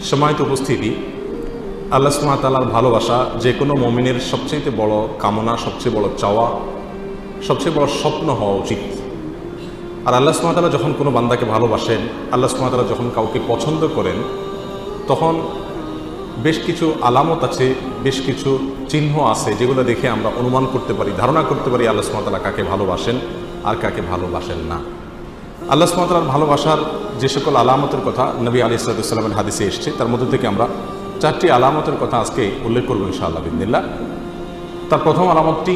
সম্মানিত উপস্থিতি, আল্লাহ সুবহানাহু ওয়া তাআলার ভালোবাসা যে কোনো মুমিনের সবচেয়ে বড় কামনা, সবচেয়ে বড় চাওয়া, সবচেয়ে বড় স্বপ্ন হওয়া উচিত। আর আল্লাহ সুবহানাহু ওয়া তাআলা যখন কোনো বান্দাকে ভালোবাসেন, আল্লাহ সুবহানাহু ওয়া তাআলা যখন কাউকে পছন্দ করেন, তখন বেশ কিছু আলামত আছে, বেশ কিছু চিহ্ন আছে যেগুলো দেখে আমরা অনুমান করতে পারি, ধারণা করতে পারি আল্লাহ সুবহানাহু ওয়া তাআলা কাকে ভালোবাসেন আর কাকে ভালোবাসেন না। আল্লাহ সুবহানাহু ওয়া তাআলার ভালোবাসার যে সকল আলামতের কথা নবী আলাইহিস সালামের হাদিসে এসেছে, তার মধ্যে থেকে আমরা 4টি আলামতের কথা আজকে উল্লেখ করবো ইনশাআল্লাহ বিইذনিল্লাহ। তার প্রথম আলামতটি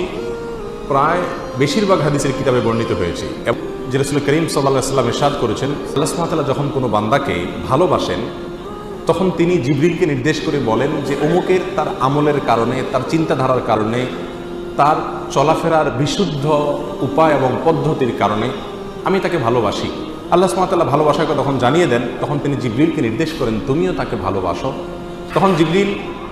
প্রায় বেশিরভাগ হাদিসের কিতাবে বর্ণিত হয়েছে, যে রাসূল করিম সাল্লাল্লাহু আলাইহি ওয়াসাল্লাম ইরশাদ করেছেন, আল্লাহ সুবহানাহু ওয়া তাআলা যখন কোনো বান্দাকে ভালোবাসেন তখন তিনি জিবরিলকে নির্দেশ করে বলেন যে অমুকের তার আমলের কারণে, তার চিন্তাধারার কারণে, তার চলাফেরার বিশুদ্ধ উপায় এবং পদ্ধতির কারণে আমি তাকে ভালোবাসি। আল্লাহ সুবহানাহু ওয়া তাআলা ভালোবাসাকে তখন জানিয়ে দেন, তখন তিনি জিবরিলকে নির্দেশ করেন তুমিও তাকে ভালোবাসো। তখন জিবরিল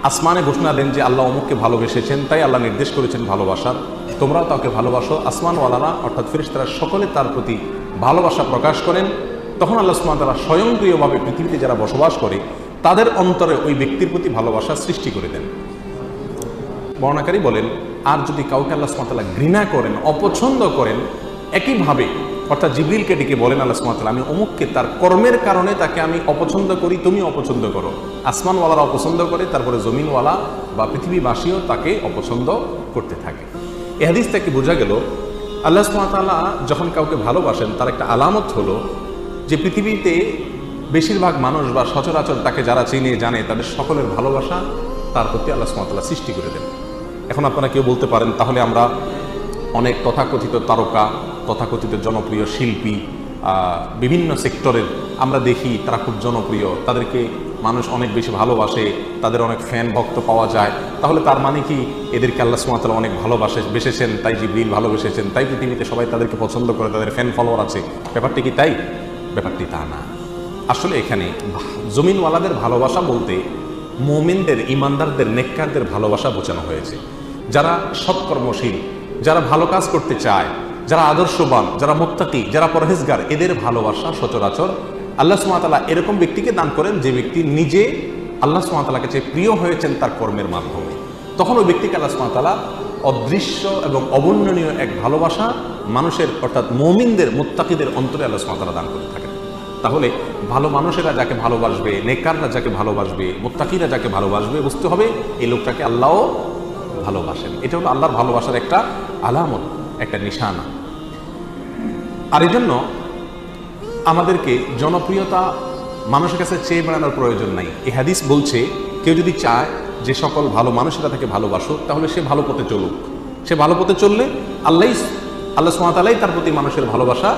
আসমানে ঘোষণা দেন যে আল্লাহ অমুককে ভালোবেসেছেন, তাই আল্লাহ নির্দেশ করেছেন ভালোবাসার, তোমরাও তাকে ভালোবাসো। আসমানওয়ালারা অর্থাৎ ফেরেশতারা সকলে তার প্রতি ভালোবাসা প্রকাশ করেন। তখন আল্লাহ সুবহানাহু ওয়া তাআলা স্বয়ংক্রিয়ভাবে পৃথিবীতে যারা বসবাস করে তাদের অন্তরে ওই ব্যক্তির প্রতি ভালোবাসা সৃষ্টি করে দেন। বর্ণনাকারী বলেন, আর যদি কাউকে আল্লাহ সুবহানাহু ওয়া তাআলা ঘৃণা করেন, অপছন্দ করেন, একইভাবে অর্থাৎ জিবরিলকে ডেকে বলেন আল্লাহ সুবহানাহু ওয়া তাআলা আমি অমুককে তার কর্মের কারণে তাকে আমি অপছন্দ করি, তুমি অপছন্দ করো। আসমানওয়ালারা অপছন্দ করে, তারপরে জমিনওয়ালা বা পৃথিবীবাসীও তাকে অপছন্দ করতে থাকে। এই হাদিস থেকে বোঝা গেল আল্লাহ সুবহানাহু ওয়া তাআলা যখন কাউকে ভালোবাসেন তার একটা আলামত হলো যে পৃথিবীতে বেশিরভাগ মানুষ বা সচরাচর তাকে যারা চিনে জানে তাদের সকলের ভালোবাসা তার প্রতি আল্লাহ সুবহানাহু ওয়া তাআলা সৃষ্টি করে দেন। এখন আপনারা কেউ বলতে পারেন, তাহলে আমরা অনেক তথাকথিত তারকা, তথাকথিত জনপ্রিয় শিল্পী, বিভিন্ন সেক্টরের আমরা দেখি তারা খুব জনপ্রিয়, তাদেরকে মানুষ অনেক বেশি ভালোবাসে, তাদের অনেক ফ্যান ভক্ত পাওয়া যায়, তাহলে তার মানে কি এদেরকে আল্লাহ সুবহানাহু ওয়া তাআলা অনেক ভালোবেসেছেন, তাই জিবরিল ভালোবেসেছেন, তাই পৃথিবীতে সবাই তাদেরকে পছন্দ করে, তাদের ফ্যান ফলোয়ার আছে? ব্যাপারটি কি তাই? ব্যাপারটি তা না। আসলে এখানে জমিনওয়ালাদের ভালোবাসা বলতে মুমিনদের, ইমানদারদের, নেককারদের ভালোবাসা বোঝানো হয়েছে। যারা সৎকর্মশীল, যারা ভালো কাজ করতে চায়, যারা আদর্শবান, যারা মুত্তাকি, যারা পরহেজগার, এদের ভালোবাসা সচরাচর আল্লাহ সুবহানাহু ওয়া তাআলা এরকম ব্যক্তিকে দান করেন যে ব্যক্তি নিজে আল্লাহ সুবহানাহু ওয়া তাআলার কাছে প্রিয় হয়েছেন তার কর্মের মাধ্যমে। তখন ওই ব্যক্তিকে আল্লাহ সুবহানাহু ওয়া তাআলা অদৃশ্য এবং অবর্ণনীয় এক ভালোবাসা মানুষের অর্থাৎ মুমিনদের, মুত্তাকিদের অন্তরে আল্লাহ সুবহানাহু ওয়া তাআলা দান করে থাকেন। তাহলে ভালো মানুষেরা যাকে ভালোবাসবে, নেককাররা যাকে ভালোবাসবে, মুত্তাকিরা যাকে ভালোবাসবে, বুঝতে হবে এই লোকটাকে আল্লাহও ভালোবাসেন। এটা হলো আল্লাহর ভালোবাসার একটা আলামত, একটা নিশানা। আর এই জন্য আমাদেরকে জনপ্রিয়তা মানুষের কাছে চেয়ে বেড়ানোর প্রয়োজন নাই। এই হাদিস বলছে কেউ যদি চায় যে সকল ভালো মানুষেরা তাকে ভালোবাসুক, তাহলে সে ভালো পথে চলুক। সে ভালো পথে চললে আল্লাহ সুবহানাহু ওয়া তাআলাই তার প্রতি মানুষের ভালোবাসা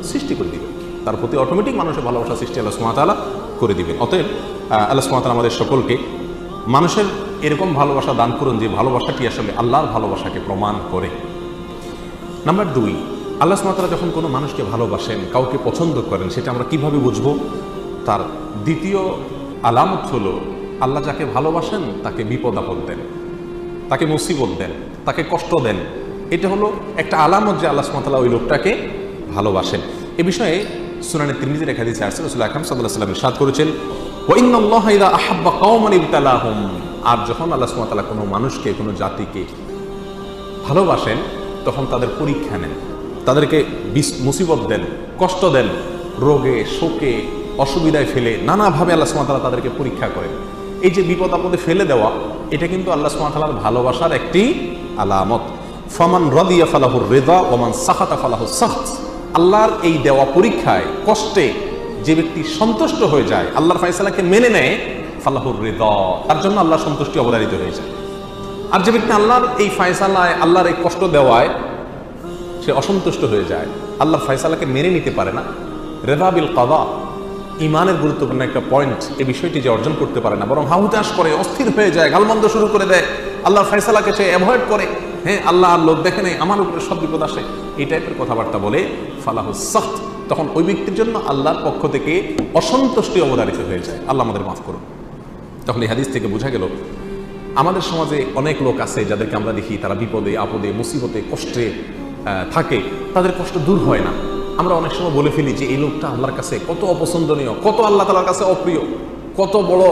সৃষ্টি করে দিবেন, তার প্রতি অটোমেটিক মানুষের ভালোবাসা সৃষ্টি আল্লাহ সুবহানাহু ওয়া তাআলা করে দিবেন। অতএব আল্লাহ সুবহানাহু ওয়া তাআলা আমাদের সকলকে মানুষের এরকম ভালোবাসা দান করুন যে ভালোবাসাটি আসলে আল্লাহর ভালোবাসাকে প্রমাণ করে। নাম্বার 2, আল্লাহ সুবহানাহু ওয়া তাআলা যখন কোনো মানুষকে ভালোবাসেন, কাউকে পছন্দ করেন, সেটা আমরা কিভাবে বুঝবো? তার দ্বিতীয় আলামত হলো আল্লাহ যাকে ভালোবাসেন তাকে বিপদ আপদ দেন, তাকে মুসিবত দেন, তাকে কষ্ট দেন। এটা হলো একটা আলামত যে আল্লাহ সুবহানাহু ওয়া তাআলা ওই লোকটাকে ভালোবাসেন। এ বিষয়ে সুনানে তিরমিজির এক হাদিসে আসছে, রাসূল আকরাম সাল্লাল্লাহু আলাইহি ওয়াসাল্লাম ইরশাদ করেছেন, ওয়া ইন্নাল্লাহা ইযা আহাব্বা কওমান ইবতালাহুম, আর যখন আল্লাহ সুবহানাহু ওয়া তাআলা কোনো মানুষকে, কোনো জাতিকে ভালোবাসেন তখন তাদের পরীক্ষা নেন, তাদেরকে মুসিবত দেন, কষ্ট দেন, রোগে, শোকে, অসুবিধায় ফেলে নানাভাবে আল্লাহ সুবহানাহু ওয়া তাআলা তাদেরকে পরীক্ষা করেন। এই যে বিপদ আপদে ফেলে দেওয়া, এটা কিন্তু আল্লাহ সুবহানাহু ওয়া তাআলার ভালোবাসার একটি আলামত। ফামান রাদিয়া ফালাহুর রিদা ওয়া মান সাখাতা ফালাহুস সাখত। আল্লাহর এই দেওয়া পরীক্ষায়, কষ্টে যে ব্যক্তি সন্তুষ্ট হয়ে যায়, আল্লাহর ফয়সালাকে মেনে নেয়, ফালাহুর রিদা, তার জন্য আল্লাহর সন্তুষ্টি অবধারিত হয়ে যায়। আর যে ব্যক্তি আল্লাহর এই ফয়সালায়, আল্লাহর এই কষ্ট দেওয়ায় সে অসন্তুষ্ট হয়ে যায়, আল্লাহর ফয়সালাকে মেনে নিতে পারে না, রিদা বিল কাদা, ইমানের গুরুত্বপূর্ণ একটা পয়েন্ট, এই বিষয়টি যে অর্জন করতে পারে না, বরং হাহুতাশ করে, অস্থির হয়ে যায়, গালমন্দ শুরু করে দেয়, আল্লাহর ফয়সালাকে সে অ্যাভয়েড করে, হ্যাঁ আল্লাহ আর লোক দেখে নেই, আমার উপরে সব বিপদ আসে, এই টাইপের কথাবার্তা বলে, ফালাহুস সাখত, তখন ওই ব্যক্তির জন্য আল্লাহর পক্ষ থেকে অসন্তুষ্টি অবধারিত হয়ে যায়। আল্লাহ আমাদের মাফ করুন। তখন এই হাদিস থেকে বোঝা গেল আমাদের সমাজে অনেক লোক আছে যাদেরকে আমরা দেখি তারা বিপদে, আপদে, মুসিবতে, কষ্টে থাকে, তাদের কষ্ট দূর হয় না। আমরা অনেক সময় বলে ফেলি যে এই লোকটা আল্লাহর কাছে কত অপছন্দনীয়, কত আল্লাহ তাআলার কাছে অপ্রিয়। কত বড়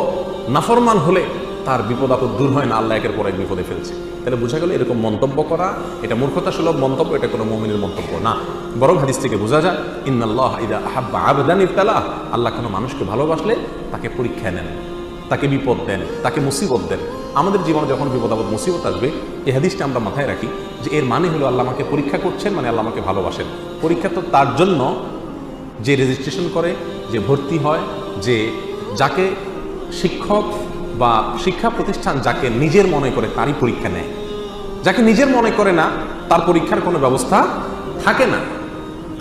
নাফরমান হলে তার বিপদ আপদ দূর হয় না, আল্লাহ একের পর এক বিপদে ফেলছে। তাহলে বোঝা গেল এরকম মন্তব্য করা এটা মূর্খতা সুলভ মন্তব্য, এটা কোনো মুমিনের মন্তব্য না। বরং হাদিস থেকে বোঝা যায় ইন্নাল্লাহ ইযা আহাব্বা আবদান ইবতালাহ, আল্লাহ কোনো মানুষকে ভালোবাসলে তাকে পরীক্ষা নেন, তাকে বিপদ দেন, তাকে মুসিবত দেন। আমাদের জীবনে যখন বিপদ আপদ মুসিবত আসবে, এই হাদিসটা আমরা মাথায় রাখি যে এর মানে হলো আল্লাহ আমাকে পরীক্ষা করছেন, মানে আল্লাহ আমাকে ভালোবাসেন। পরীক্ষা তো তার জন্য যে রেজিস্ট্রেশন করে, যে ভর্তি হয়, যে যাকে শিক্ষক বা শিক্ষা প্রতিষ্ঠান যাকে নিজের মনে করে তারই পরীক্ষা নেয়। যাকে নিজের মনে করে না তার পরীক্ষার কোনো ব্যবস্থা থাকে না।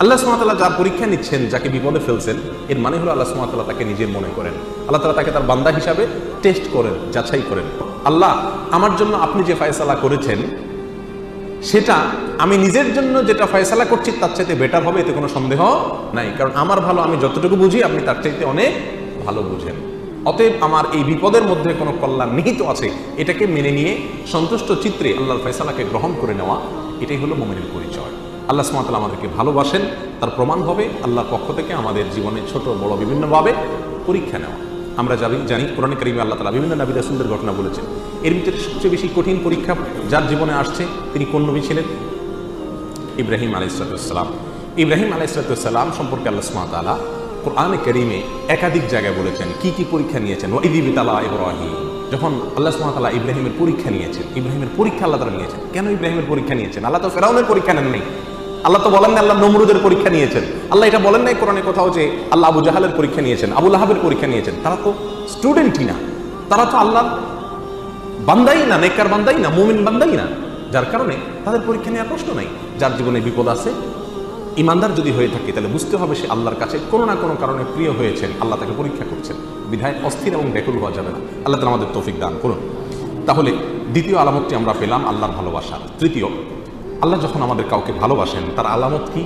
আল্লাহ সুবহানাহু ওয়া তাআলা যার পরীক্ষা নিচ্ছেন, যাকে বিপদে ফেলছেন, এর মানে হলো আল্লাহ সুবহানাহু ওয়া তাআলা তাকে নিজের মনে করেন। আল্লাহ তাআলা তাকে তার বান্দা হিসাবে টেস্ট করেন, যাচাই করেন। আল্লাহ আমার জন্য আপনি যে ফয়সালা করেছেন সেটা আমি নিজের জন্য যেটা ফয়সালা করছি তার চাইতে বেটার হবে, এতে কোনো সন্দেহ নাই। কারণ আমার ভালো আমি যতটুকু বুঝি, আপনি তার চাইতে অনেক ভালো বুঝেন। অতএব আমার এই বিপদের মধ্যে কোনো কল্যাণ নিহিত আছে, এটাকে মেনে নিয়ে সন্তুষ্ট চিত্রে আল্লাহর ফয়সালাকে গ্রহণ করে নেওয়া, এটাই হলো মুমিনের পরিচয়। আল্লাহ সুবহানাহু ওয়া তাআলা আমাদেরকে ভালোবাসেন, তার প্রমাণ হবে আল্লাহর পক্ষ থেকে আমাদের জীবনে ছোট বড় বিভিন্নভাবে পরীক্ষা নেওয়া। আমরা জানি কোরআনে কারিমে আল্লাহ তাআলা বিভিন্ন নবী রাসূলদের ঘটনা বলেছেন। এর ভিতরে সবচেয়ে বেশি কঠিন পরীক্ষা যার জীবনে আসছে তিনি কোন নবী ছিলেন? ইব্রাহিম আলাইহিস সালাম। ইব্রাহিম আলাইহিস সালাম সম্পর্কে আল্লাহ সুবহানাহু ওয়া তাআলা কোরআনে কারিমে একাধিক জায়গায় বলেছেন কি কি পরীক্ষা নিয়েছেন। ওয়া ইয ইবতালা ইব্রাহিম, যখন আল্লাহ সুবহানাহু ওয়া তাআলা ইব্রাহিমের পরীক্ষা নিয়েছেন, ইব্রাহিমের পরীক্ষা আল্লাহ তাআলা নিয়েছেন। কেন ইব্রাহিমের পরীক্ষা নিয়েছেন? আল্লাহ তো ফেরাউনের পরীক্ষা নেন নাই, আল্লাহ তো বলেন না আল্লাহ নমরুদের পরীক্ষা নিয়েছেন, আল্লাহ এটা বলেন নাই কোরআনে কোথাও যে আল্লাহ আবু জাহালের পরীক্ষা নিয়েছেন, আবু লাহাবের পরীক্ষা নিয়েছেন। তারা তো স্টুডেন্টই না, তারা তো আল্লাহর বান্দাই না, নেককার বান্দাই না, মুমিন বান্দাই না, যার কারণে তাদের পরীক্ষা নেওয়ার প্রশ্ন নাই। যার জীবনে বিপদ আছে, ইমানদার যদি হয়ে থাকে তাহলে বুঝতে হবে সে আল্লাহর কাছে কোনো না কোনো কারণে প্রিয় হয়েছেন, আল্লাহ তাকে পরীক্ষা করছেন। বিধায় অস্থির এবং ব্যাকুল হওয়া যাবে না। আল্লাহ তাআলা আমাদের তৌফিক দান করুন। তাহলে দ্বিতীয় আলামতটি আমরা পেলাম আল্লাহর ভালোবাসা। তৃতীয়, আল্লাহ যখন আমাদের কাউকে ভালোবাসেন তার আলামত কি?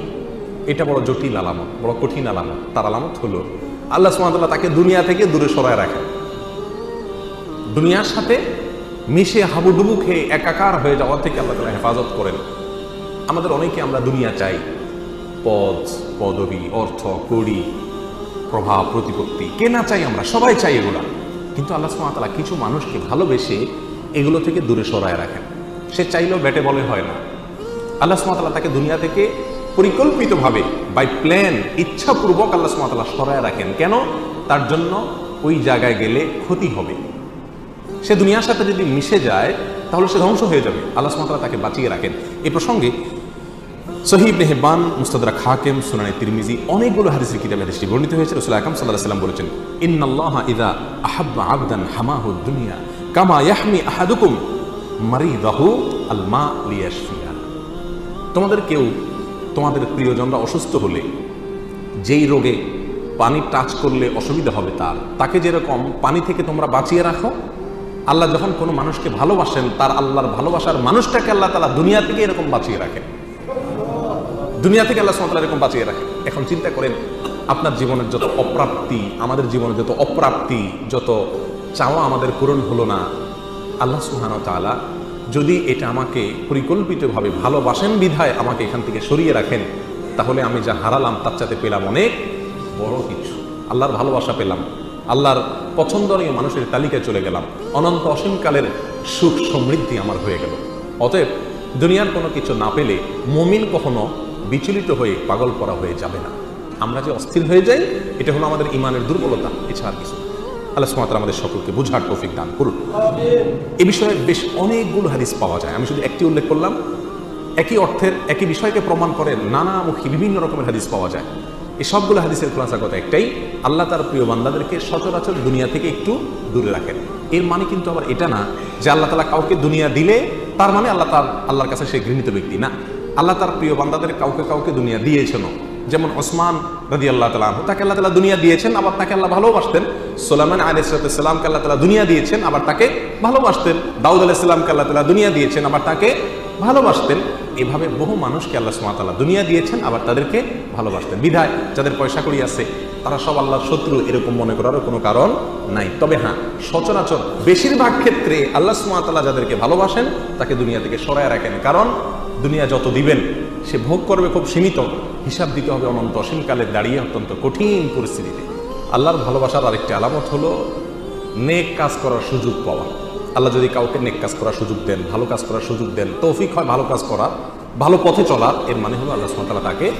এটা বড় জটিল আলামত, বড় কঠিন আলামত। তার আলামত হলো আল্লাহ সুবহানাহু ওয়া তাআলা তাকে দুনিয়া থেকে দূরে সরায় রাখেন, দুনিয়ার সাথে মিশে হাবুডুবু খেয়ে একাকার হয়ে যাওয়া থেকে আল্লাহ তাআলা হেফাজত করেন। আমাদের অনেকে আমরা দুনিয়া চাই, পদ পদবি, অর্থ কড়ি, প্রভাব প্রতিপত্তি, কে না চাই? আমরা সবাই চাই এগুলা। কিন্তু আল্লাহ সুবহানাহু ওয়া তাআলা কিছু মানুষকে ভালোবেসে এগুলো থেকে দূরে সরায় রাখেন। সে চাইলেও ব্যাটে বলে হয় না। আল্লাহ সুবহানাহু ওয়া তাআলা তাকে দুনিয়া থেকে পরিকল্পিতভাবে বাই প্ল্যান ইচ্ছাপূর্বক আল্লাহ সুবহানাহু ওয়া তাআলা সরায় রাখেন। কেন? তার জন্য ওই জায়গায় গেলে ক্ষতি হবে। সে দুনিয়ার সাথে যদি মিশে যায় তাহলে সে ধ্বংস হয়ে যাবে। আল্লাহ সুবহানাহু ওয়া তাআলা তাকে বাঁচিয়ে রাখেন। এই প্রসঙ্গে সহিহ ইবনে হিব্বান, মুস্তাদরাক হাকিম, সুনানে তিরমিজি অনেকগুলো হাদিসের কিতাবে হাদিসটি বর্ণিত হয়েছে। রাসূল আকরাম সাল্লাল্লাহু আলাইহি ওয়াসাল্লাম বলেছেন, ইন্নাল্লাহা ইযা আহাব্বা আবদান হামাহুদ দুনিয়া কামা ইয়াহমি আহাদুকুম মারিদাহু আল মা লিয়াশফিয়া। তোমাদের কেউ তোমাদের প্রিয়জনরা অসুস্থ হলে যেই রোগে পানি টাচ করলে অসুবিধা হবে তাকে যেরকম পানি থেকে তোমরা বাঁচিয়ে রাখো, আল্লাহ যখন কোনো মানুষকে ভালোবাসেন তার আল্লাহর ভালোবাসার মানুষটাকে আল্লাহ তাআলা দুনিয়া থেকে এরকম বাঁচিয়ে রাখেন। দুনিয়া থেকে আল্লাহ সুবহানাহু ওয়া তাআলা এরকম বাঁচিয়ে রাখেন। এখন চিন্তা করেন আপনার জীবনের যত অপ্রাপ্তি, আমাদের জীবনের যত অপ্রাপ্তি, যত চাওয়া আমাদের পূরণ হলো না, আল্লাহ সুবহানাহু ওয়া তাআলা যদি এটা আমাকে পরিকল্পিতভাবে ভালোবাসেন বিধায় আমাকে এখান থেকে সরিয়ে রাখেন, তাহলে আমি যা হারালাম তার চাইতে পেলাম অনেক বড় কিছু। আল্লাহর ভালোবাসা পেলাম, আল্লাহর পছন্দনীয় মানুষের তালিকায় চলে গেলাম, অনন্ত অসীমকালের সুখ সমৃদ্ধি আমার হয়ে গেল। অতএব দুনিয়ার কোনো কিছু না পেলে মুমিন কখনো বিচলিত হয়ে পাগল করা হয়ে যাবে না। আমরা যে অস্থির হয়ে যাই এটা হলো আমাদের ইমানের দুর্বলতা, এছাড়া কিছু। আল্লাহ সুবহানাহু ওয়া তাআলা আমাদের সকলকে বুঝার তৌফিক দান করুন। এই বিষয়ে বেশ অনেকগুলো হাদিস পাওয়া যায়, আমি শুধু একটি উল্লেখ করলাম। একই অর্থের একই বিষয়কে প্রমাণ করে নানামুখী বিভিন্ন রকমের হাদিস পাওয়া যায়। এই সবগুলো হাদিসের খোলাসা কথা একটাই, আল্লাহ তার প্রিয় বান্দাদেরকে সচরাচর দুনিয়া থেকে একটু দূরে রাখেন। এর মানে কিন্তু আবার এটা না যে আল্লাহ তাআলা কাউকে দুনিয়া দিলে তার মানে আল্লাহর কাছে সে ঘৃণিত ব্যক্তি না। আল্লাহ তার প্রিয় বান্দাদের কাউকে দুনিয়া দিয়েছেন। যেমন ওসমান রাদিয়াল্লাহু তাআলা আনহু, তাকে আল্লাহ তাআলা দুনিয়া দিয়েছেন, আবার তাকে আল্লাহ ভালোবাসতেন। সুলাইমান আলাইহিস সালামকে আল্লাহ তাআলা দুনিয়া দিয়েছেন, আবার তাকে ভালোবাসতেন। দাউদ আলাইহিস সালামকে আল্লাহ তাআলা দুনিয়া দিয়েছেন, আবার তাকে ভালোবাসতেন। এভাবে বহু মানুষকে আল্লাহ সুবহানাহু ওয়া তাআলা দুনিয়া দিয়েছেন, আবার তাদেরকে ভালোবাসতেন। বিধায় যাদের পয়সা কড়ি আছে তারা সব আল্লাহর শত্রু এরকম মনে করারও কোনো কারণ নাই। তবে হ্যাঁ, সচরাচর বেশিরভাগ ক্ষেত্রে আল্লাহ সুবহানাহু ওয়া তাআলা যাদেরকে ভালোবাসেন তাকে দুনিয়া থেকে সরায় রাখেন। কারণ দুনিয়া যত দিবেন সে ভোগ করবে খুব সীমিত, হিসাব দিতে হবে অনন্ত অসীমকালে দাঁড়িয়ে অত্যন্ত কঠিন পরিস্থিতিতে। আল্লাহর ভালোবাসার আরেকটি আলামত হলো নেক কাজ করার সুযোগ পাওয়া। আল্লাহ যদি কাউকে নেক কাজ করার সুযোগ দেন, ভালো কাজ করার সুযোগ দেন, তৌফিক হয় ভালো কাজ করার, ভালো পথে চলার, এর মানে হলো আল্লাহ সুবহানাহু ওয়া তাআলা তাকে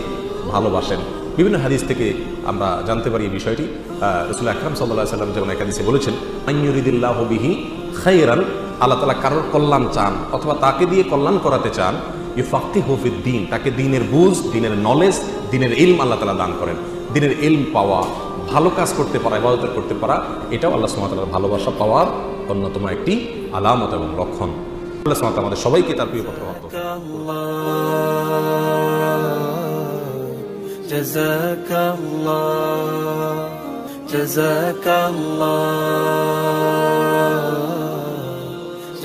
ভালোবাসেন। বিভিন্ন হাদিস থেকে আমরা জানতে পারি এই বিষয়টি। রাসূল আকরাম সাল্লাল্লাহু আলাইহি ওয়াসাল্লাম যেমন এক হাদিসে বলেছেন, আইয়ুরিদিল্লাহু বিহি খায়রান, আল্লাহ তাআলা কারোর কল্যাণ চান অথবা তাকে দিয়ে কল্যাণ করাতে চান, ইউফাক্কিহু ফিদ-দ্বীন, তাকে দ্বীনের বুঝ, দ্বীনের নলেজ, দ্বীনের ইলম আল্লাহ তাআলা দান করেন। দ্বীনের ইলম পাওয়া, ভালো কাজ করতে পারা, ইবাদত করতে পারা, এটাও আল্লাহ সুবহানাহু ওয়া তাআলার ভালোবাসা পাওয়ার অন্যতম একটি আলামত এবং লক্ষণ। আল্লাহ সুবহানাহু ওয়া তাআলা আমাদের সবাইকে তার প্রিয় পথে বাধ্য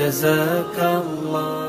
جزاك الله